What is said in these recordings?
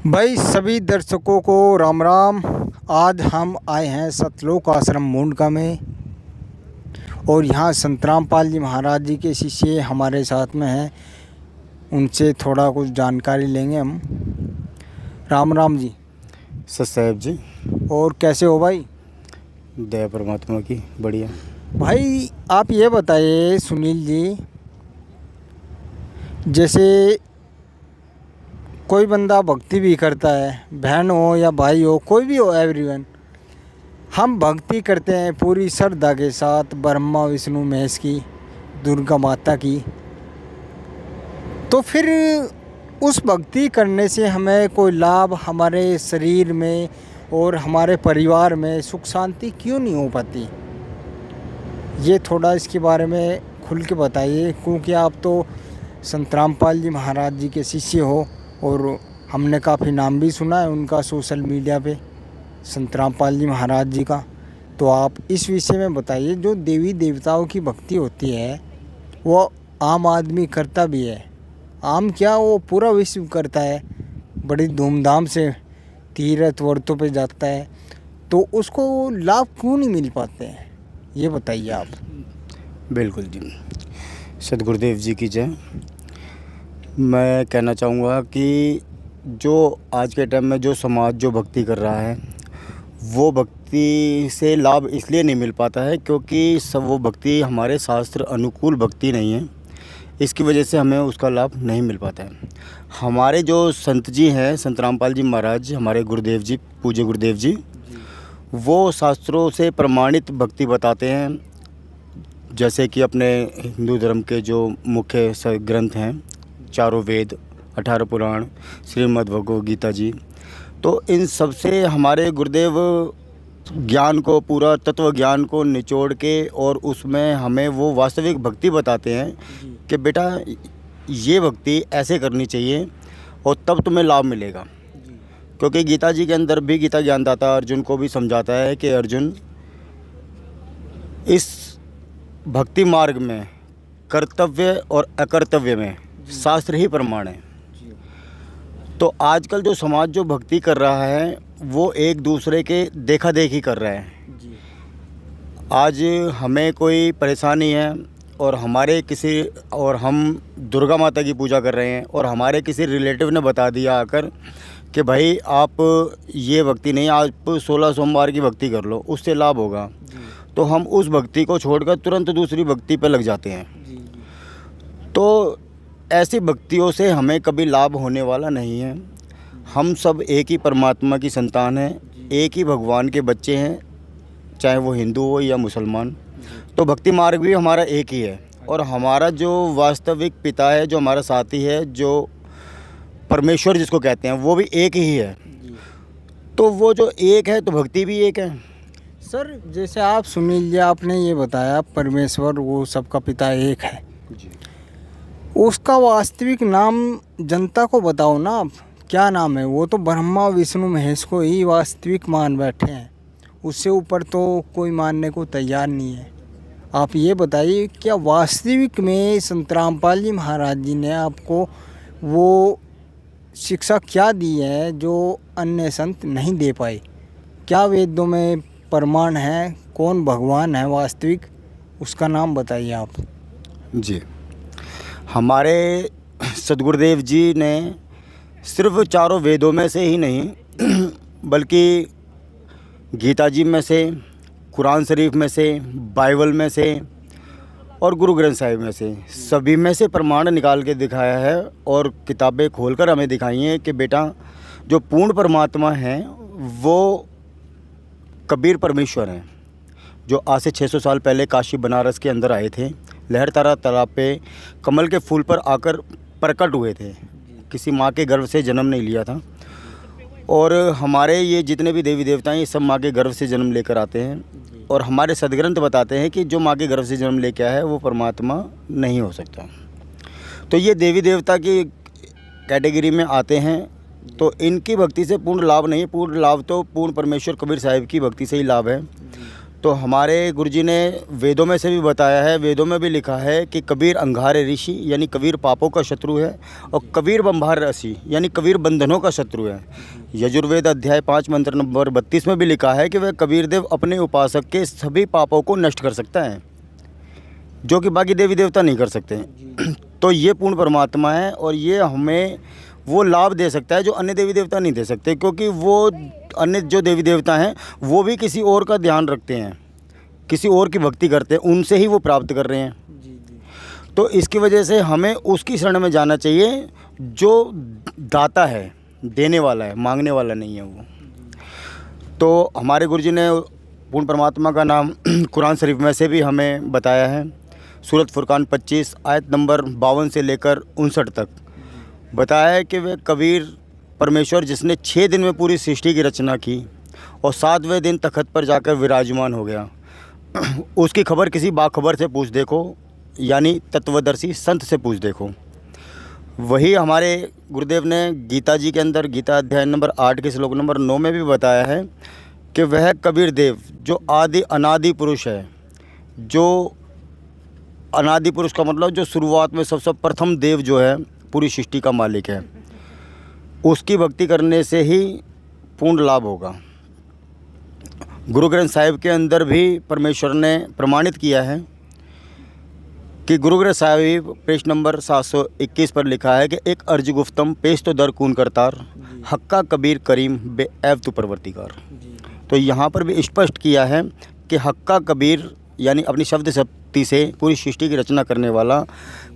भाई सभी दर्शकों को राम राम। आज हम आए हैं सतलोक आश्रम मुंडका में और यहाँ संत रामपाल जी महाराज जी के शिष्य हमारे साथ में हैं। उनसे थोड़ा कुछ जानकारी लेंगे हम। राम राम जी। सत साहेब जी। और कैसे हो भाई? दया परमात्मा की बढ़िया। भाई आप ये बताइए सुनील जी, जैसे कोई बंदा भक्ति भी करता है, बहन हो या भाई हो, कोई भी हो, एवरीवन, हम भक्ति करते हैं पूरी श्रद्धा के साथ ब्रह्मा विष्णु महेश की, दुर्गा माता की। तो फिर उस भक्ति करने से हमें कोई लाभ हमारे शरीर में और हमारे परिवार में सुख शांति क्यों नहीं हो पाती? ये थोड़ा इसके बारे में खुल के बताइए, क्योंकि आप तो संत रामपाल जी महाराज जी के शिष्य हो और हमने काफ़ी नाम भी सुना है उनका सोशल मीडिया पे, संत रामपाल जी महाराज जी का। तो आप इस विषय में बताइए, जो देवी देवताओं की भक्ति होती है वो आम आदमी करता भी है, आम क्या वो पूरा विश्व करता है, बड़ी धूमधाम से तीर्थ व्रतों पे जाता है, तो उसको लाभ क्यों नहीं मिल पाते हैं, ये बताइए आप। बिल्कुल जी, सतगुरुदेव जी की जय। मैं कहना चाहूँगा कि जो आज के टाइम में जो समाज जो भक्ति कर रहा है वो भक्ति से लाभ इसलिए नहीं मिल पाता है क्योंकि सब वो भक्ति हमारे शास्त्र अनुकूल भक्ति नहीं है। इसकी वजह से हमें उसका लाभ नहीं मिल पाता है। हमारे जो संत जी हैं, संत रामपाल जी महाराज, हमारे गुरुदेव जी, पूज्य गुरुदेव जी, वो शास्त्रों से प्रमाणित भक्ति बताते हैं। जैसे कि अपने हिंदू धर्म के जो मुख्य ग्रंथ हैं, चारों वेद, 18 पुराण, श्रीमद् भगवद गीता जी, तो इन सब से हमारे गुरुदेव ज्ञान को, पूरा तत्व ज्ञान को निचोड़ के और उसमें हमें वो वास्तविक भक्ति बताते हैं कि बेटा ये भक्ति ऐसे करनी चाहिए और तब तुम्हें लाभ मिलेगा। क्योंकि गीता जी के अंदर भी गीता ज्ञानदाता अर्जुन को भी समझाता है कि अर्जुन, इस भक्ति मार्ग में कर्तव्य और अकर्तव्य में शास्त्र ही प्रमाण है। तो आजकल जो समाज जो भक्ति कर रहा है वो एक दूसरे के देखा देखी कर रहा है। आज हमें कोई परेशानी है और हम दुर्गा माता की पूजा कर रहे हैं और हमारे किसी रिलेटिव ने बता दिया आकर कि भाई आप ये भक्ति नहीं, आप 16 सोमवार की भक्ति कर लो, उससे लाभ होगा। तो हम उस भक्ति को छोड़कर तुरंत दूसरी भक्ति पर लग जाते हैं। तो ऐसी भक्तियों से हमें कभी लाभ होने वाला नहीं है। हम सब एक ही परमात्मा की संतान हैं, एक ही भगवान के बच्चे हैं, चाहे वो हिंदू हो या मुसलमान। तो भक्ति मार्ग भी हमारा एक ही है और हमारा जो वास्तविक पिता है, जो हमारा साथी है, जो परमेश्वर जिसको कहते हैं, वो भी एक ही है। तो वो जो एक है तो भक्ति भी एक है। सर जैसे आप सुनील जी, आपने ये बताया परमेश्वर वो सबका पिता एक है जी। उसका वास्तविक नाम जनता को बताओ ना आप, क्या नाम है? वो तो ब्रह्मा विष्णु महेश को ही वास्तविक मान बैठे हैं, उससे ऊपर तो कोई मानने को तैयार नहीं है। आप ये बताइए, क्या वास्तविक में संत रामपाल जी महाराज जी ने आपको वो शिक्षा क्या दी है जो अन्य संत नहीं दे पाए? क्या वेदों में प्रमाण है? कौन भगवान है वास्तविक, उसका नाम बताइए आप। जी, हमारे सदगुरुदेव जी ने सिर्फ चारों वेदों में से ही नहीं बल्कि गीता जी में से, कुरान शरीफ में से, बाइबल में से और गुरु ग्रंथ साहिब में से, सभी में से प्रमाण निकाल के दिखाया है और किताबें खोलकर हमें दिखाई हैं कि बेटा जो पूर्ण परमात्मा हैं वो कबीर परमेश्वर हैं, जो आज से 600 साल पहले काशी बनारस के अंदर आए थे, लहरतारा तालाब पे कमल के फूल पर आकर प्रकट हुए थे, किसी माँ के गर्भ से जन्म नहीं लिया था। और हमारे ये जितने भी देवी देवता हैं ये सब माँ के गर्भ से जन्म लेकर आते हैं और हमारे सदग्रंथ बताते हैं कि जो माँ के गर्भ से जन्म लेके आया है वो परमात्मा नहीं हो सकता। तो ये देवी देवता की कैटेगरी में आते हैं, तो इनकी भक्ति से पूर्ण लाभ नहीं, पूर्ण लाभ तो पूर्ण परमेश्वर कबीर साहिब की भक्ति से ही लाभ है। तो हमारे गुरुजी ने वेदों में से भी बताया है, वेदों में भी लिखा है कि कबीर अंगारे ऋषि यानी कबीर पापों का शत्रु है, और कबीर बंभार ऋषि यानी कबीर बंधनों का शत्रु है। यजुर्वेद अध्याय 5 मंत्र नंबर 32 में भी लिखा है कि वह कबीर देव अपने उपासक के सभी पापों को नष्ट कर सकता है, जो कि बाकी देवी देवता नहीं कर सकते। तो ये पूर्ण परमात्मा है, और ये हमें वो लाभ दे सकता है जो अन्य देवी देवता नहीं दे सकते, क्योंकि वो अन्य जो देवी देवता हैं वो भी किसी और का ध्यान रखते हैं, किसी और की भक्ति करते हैं, उनसे ही वो प्राप्त कर रहे हैं। तो इसकी वजह से हमें उसकी शरण में जाना चाहिए जो दाता है, देने वाला है, मांगने वाला नहीं है वो। तो हमारे गुरुजी ने पूर्ण परमात्मा का नाम कुरान शरीफ में से भी हमें बताया है। सूरत फुरकान 25 आयत नंबर 52 से लेकर 59 तक बताया है कि वह कबीर परमेश्वर जिसने 6 दिन में पूरी सृष्टि की रचना की और 7वें दिन तख़्त पर जाकर विराजमान हो गया, उसकी खबर किसी बाखबर से पूछ देखो, यानी तत्वदर्शी संत से पूछ देखो। वही हमारे गुरुदेव ने गीता जी के अंदर गीता अध्याय नंबर 8 के श्लोक नंबर 9 में भी बताया है कि वह कबीर देव जो आदि अनादि पुरुष है, जो अनादि पुरुष का मतलब जो शुरुआत में सबसे प्रथम देव जो है, पूरी सृष्टि का मालिक है, उसकी भक्ति करने से ही पूर्ण लाभ होगा। गुरु ग्रंथ साहिब के अंदर भी परमेश्वर ने प्रमाणित किया है कि गुरु ग्रंथ साहिब पेज नंबर 721 पर लिखा है कि एक अर्ज गुफ्तम पेश तो दर कून करतार, हक्का कबीर करीम बे ऐव तु परवर्तिकार। तो यहाँ पर भी स्पष्ट किया है कि हक्का कबीर यानी अपनी शब्द शक्ति से पूरी सृष्टि की रचना करने वाला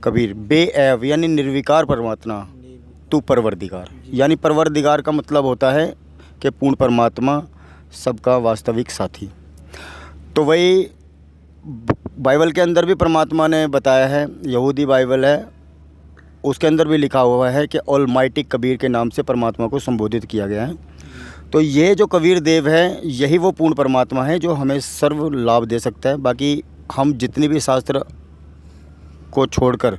कबीर, बे ऐव यानी निर्विकार परमात्मा, तू परवरदिगार यानी परवरदिगार का मतलब होता है कि पूर्ण परमात्मा, सबका वास्तविक साथी। तो वही बाइबल के अंदर भी परमात्मा ने बताया है, यहूदी बाइबल है, उसके अंदर भी लिखा हुआ है कि ऑलमाइटी कबीर के नाम से परमात्मा को संबोधित किया गया है। तो ये जो कबीर देव है, यही वो पूर्ण परमात्मा है जो हमें सर्व लाभ दे सकता है। बाकी हम जितनी भी शास्त्र को छोड़कर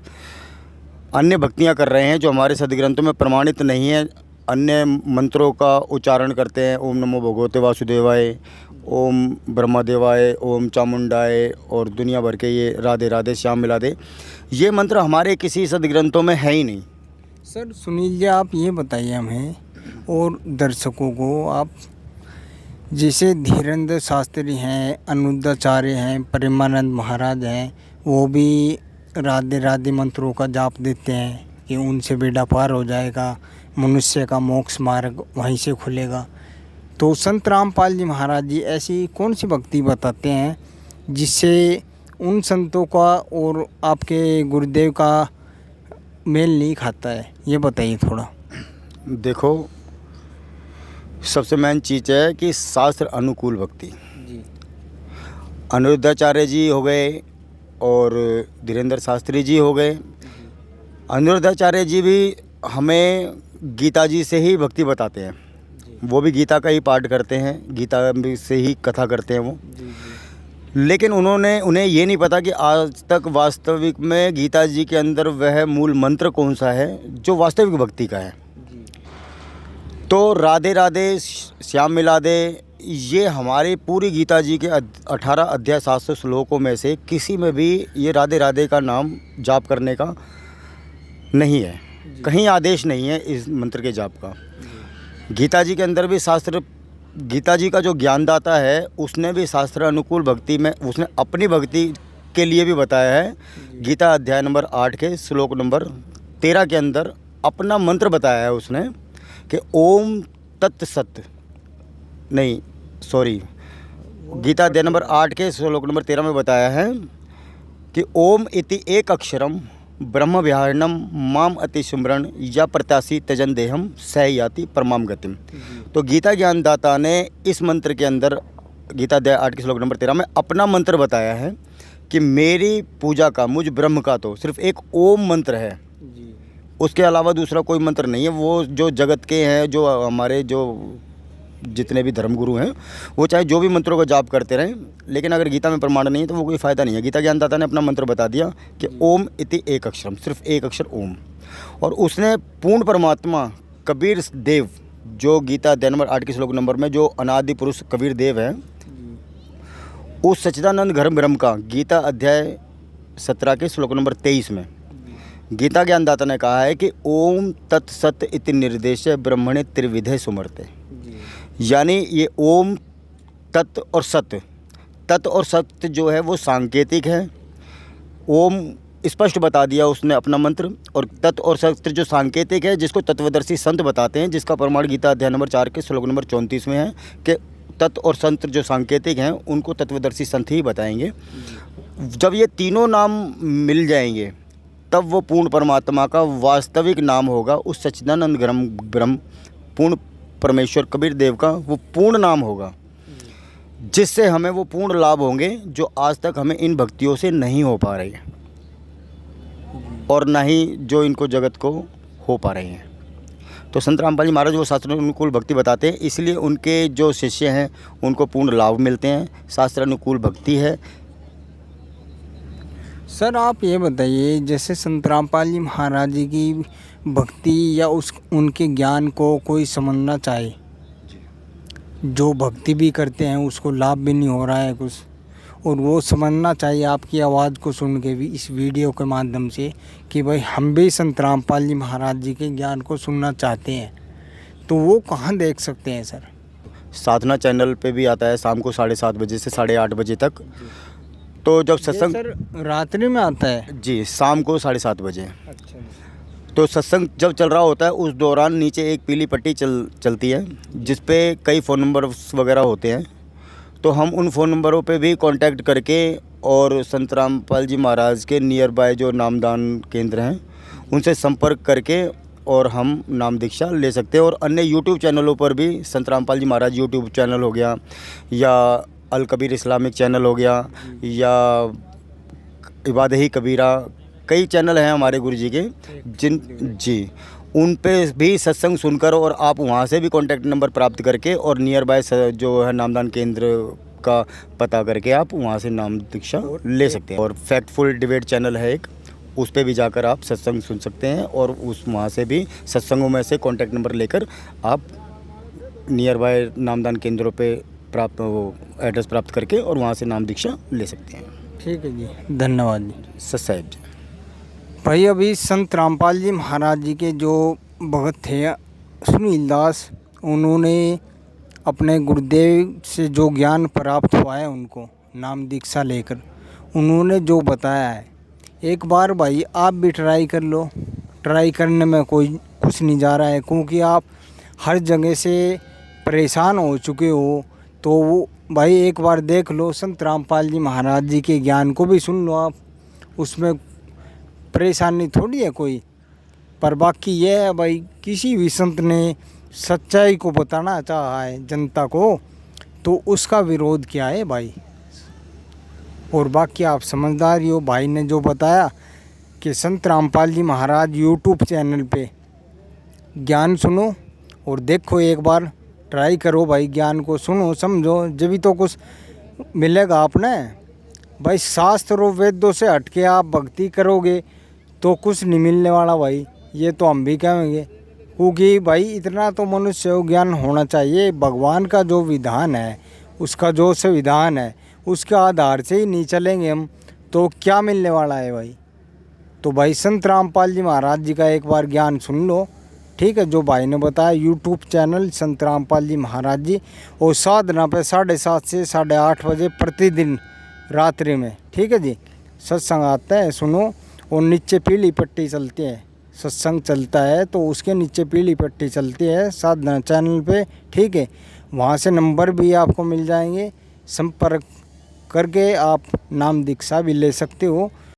अन्य भक्तियां कर रहे हैं जो हमारे सदग्रंथों में प्रमाणित नहीं है, अन्य मंत्रों का उच्चारण करते हैं, ओम नमो भगवते वासुदेवाय, ओम ब्रह्मदेवाय, ओम चामुंडाय, और दुनिया भर के ये राधे राधे श्याम मिला दे, ये मंत्र हमारे किसी सदग्रंथों में है ही नहीं। सर सुनील जी, आप ये बताइए हमें और दर्शकों को, आप जैसे धीरेन्द्र शास्त्री हैं, अनुद्धाचार्य हैं, प्रेमानंद महाराज हैं, वो भी राधे राधे मंत्रों का जाप देते हैं कि उनसे बेड़ा पार हो जाएगा, मनुष्य का मोक्ष मार्ग वहीं से खुलेगा। तो संत रामपाल जी महाराज जी ऐसी कौन सी भक्ति बताते हैं जिससे उन संतों का और आपके गुरुदेव का मेल नहीं खाता है, ये बताइए थोड़ा। देखो, सबसे मेन चीज़ है कि शास्त्र अनुकूल भक्ति। जी। अनिरुद्धाचार्य जी हो गए और धीरेन्द्र शास्त्री जी हो गए। अनिरुद्धाचार्य जी भी हमें गीता जी से ही भक्ति बताते हैं, वो भी गीता का ही पाठ करते हैं, गीता से ही कथा करते हैं वो। लेकिन उन्हें ये नहीं पता कि आज तक वास्तविक में गीता जी के अंदर वह मूल मंत्र कौन सा है जो वास्तविक भक्ति का है। तो राधे राधे श्याम मिला दे, ये हमारे पूरी गीता जी के 18 अध्याय 700 श्लोकों में से किसी में भी ये राधे राधे का नाम जाप करने का नहीं है, कहीं आदेश नहीं है इस मंत्र के जाप का। गीता जी के अंदर भी शास्त्र, गीता जी का जो ज्ञानदाता है उसने भी शास्त्र अनुकूल भक्ति में उसने अपनी भक्ति के लिए भी बताया है। गीता अध्याय नंबर 8 के श्लोक नंबर 13 के अंदर अपना मंत्र बताया है उसने कि ओम तत्सत, नहीं सॉरी, गीता अध्याय नंबर 8 के श्लोक नंबर 13 में बताया है कि ओम इति एक अक्षरम ब्रह्म विहारणम माम अति सुमरण या प्रत्याशी तजन देहम स याति परमाम गतिम। तो गीता ज्ञानदाता ने इस मंत्र के अंदर गीता अध्याय 8 के श्लोक नंबर 13 में अपना मंत्र बताया है कि मेरी पूजा का, मुझ ब्रह्म का तो सिर्फ एक ओम मंत्र है, उसके अलावा दूसरा कोई मंत्र नहीं है। वो जो जगत के हैं, जो हमारे जो जितने भी धर्मगुरु हैं, वो चाहे जो भी मंत्रों का जाप करते रहें, लेकिन अगर गीता में प्रमाण नहीं है तो वो कोई फ़ायदा नहीं है। गीता ज्ञानदाता ने अपना मंत्र बता दिया कि ओम इति एक अक्षरम, सिर्फ एक अक्षर ओम। और उसने पूर्ण परमात्मा कबीर देव, जो गीता अध्याय नंबर 8 के श्लोक नंबर में जो अनादि पुरुष कबीर देव है, उस सच्चिदानंद घरम ब्रह्म का गीता अध्याय 17 के श्लोक नंबर 23 में गीता ज्ञानदाता ने कहा है कि ओम तत्सत इति निर्देश ब्रह्मणे त्रिविधे सुमर्ते। यानी ये ओम तत् और सत्य, तत् और सत्य जो है वो सांकेतिक है। ओम स्पष्ट बता दिया उसने अपना मंत्र, और तत् और सत्य जो सांकेतिक है जिसको तत्वदर्शी संत बताते हैं, जिसका प्रमाण गीता अध्याय नंबर 4 के श्लोक नंबर 34 में है कि तत् और संत जो सांकेतिक हैं उनको तत्वदर्शी संत ही बताएंगे। जब ये तीनों नाम मिल जाएंगे तब वो पूर्ण परमात्मा का वास्तविक नाम होगा। उस सच्चिदानंद ब्रह्म पूर्ण परमेश्वर कबीर देव का वो पूर्ण नाम होगा, जिससे हमें वो पूर्ण लाभ होंगे जो आज तक हमें इन भक्तियों से नहीं हो पा रही है और ना ही जो इनको जगत को हो पा रही हैं। तो संत रामपाल जी महाराज वो शास्त्रानुकूल भक्ति बताते हैं, इसलिए उनके जो शिष्य हैं उनको पूर्ण लाभ मिलते हैं। शास्त्रानुकूल भक्ति है। सर आप ये बताइए, जैसे संत रामपाल जी महाराज जी की भक्ति या उनके ज्ञान को कोई समझना चाहे, जो भक्ति भी करते हैं उसको लाभ भी नहीं हो रहा है कुछ, और वो समझना चाहिए आपकी आवाज़ को सुन के भी इस वीडियो के माध्यम से कि भाई हम भी संत रामपाल जी महाराज जी के ज्ञान को सुनना चाहते हैं, तो वो कहाँ देख सकते हैं सर? साधना चैनल पे भी आता है शाम को 7:30 बजे से 8:30 बजे तक। तो जब सत्संग सर रात्रि में आता है जी, शाम को 7:30 बजे। अच्छा। तो सत्संग जब चल रहा होता है उस दौरान नीचे एक पीली पट्टी चलती है जिस पे कई फ़ोन नंबर वगैरह होते हैं। तो हम उन फ़ोन नंबरों पे भी कांटेक्ट करके और संत रामपाल जी महाराज के नियर बाय जो नामदान केंद्र हैं उनसे संपर्क करके और हम नाम दीक्षा ले सकते हैं। और अन्य यूट्यूब चैनलों पर भी संत रामपाल जी महाराज यूट्यूब चैनल हो गया, या अल कबीर इस्लामिक चैनल हो गया, या इबादत-ए कबीरा, कई चैनल हैं हमारे गुरु जी के उन पे भी सत्संग सुनकर और आप वहाँ से भी कॉन्टैक्ट नंबर प्राप्त करके और नियर बाय जो है नामदान केंद्र का पता करके आप वहाँ से नाम दीक्षा ले सकते हैं। और फैक्टफुल डिबेट चैनल है एक, उस पे भी जाकर आप सत्संग सुन सकते हैं और उस वहाँ से भी सत्संगों में से कॉन्टैक्ट नंबर लेकर आप नियर बाय नामदान केंद्रों पे वो एड्रेस प्राप्त करके और वहाँ से नाम दीक्षा ले सकते हैं। ठीक है जी, धन्यवाद जी। सत साहिब जी। भाई अभी संत रामपाल जी महाराज जी के जो भगत थे सुनील दास, उन्होंने अपने गुरुदेव से जो ज्ञान प्राप्त हुआ है उनको नाम दीक्षा लेकर उन्होंने जो बताया है, एक बार भाई आप भी ट्राई कर लो। ट्राई करने में कोई कुछ नहीं जा रहा है, क्योंकि आप हर जगह से परेशान हो चुके हो। तो वो भाई एक बार देख लो, संत रामपाल जी महाराज जी के ज्ञान को भी सुन लो आप, उसमें परेशानी थोड़ी है कोई। पर बाकी ये है भाई, किसी भी संत ने सच्चाई को बताना चाहा है जनता को, तो उसका विरोध क्या है भाई। और बाकी आप समझदार ही हो, भाई ने जो बताया कि संत रामपाल जी महाराज यूट्यूब चैनल पे ज्ञान सुनो और देखो, एक बार ट्राई करो भाई, ज्ञान को सुनो समझो, जब भी तो कुछ मिलेगा आपने। भाई शास्त्र और वेदों से हटके आप भक्ति करोगे तो कुछ नहीं मिलने वाला भाई, ये तो हम भी कहेंगे। क्योंकि भाई इतना तो मनुष्य को ज्ञान होना चाहिए, भगवान का जो विधान है, उसका जो संविधान है, उसके आधार से ही नहीं चलेंगे हम तो क्या मिलने वाला है भाई। तो भाई संत रामपाल जी महाराज जी का एक बार ज्ञान सुन लो, ठीक है, जो भाई ने बताया। यूट्यूब चैनल संत रामपाल जी महाराज जी, और साधना पे 7:30 से 8:30 बजे प्रतिदिन रात्रि में, ठीक है जी, सत्संग आता है, सुनो। और नीचे पीली पट्टी चलती है, सत्संग चलता है तो उसके नीचे पीली पट्टी चलती है साधना चैनल पे, ठीक है। वहाँ से नंबर भी आपको मिल जाएंगे, संपर्क करके आप नाम दीक्षा भी ले सकते हो।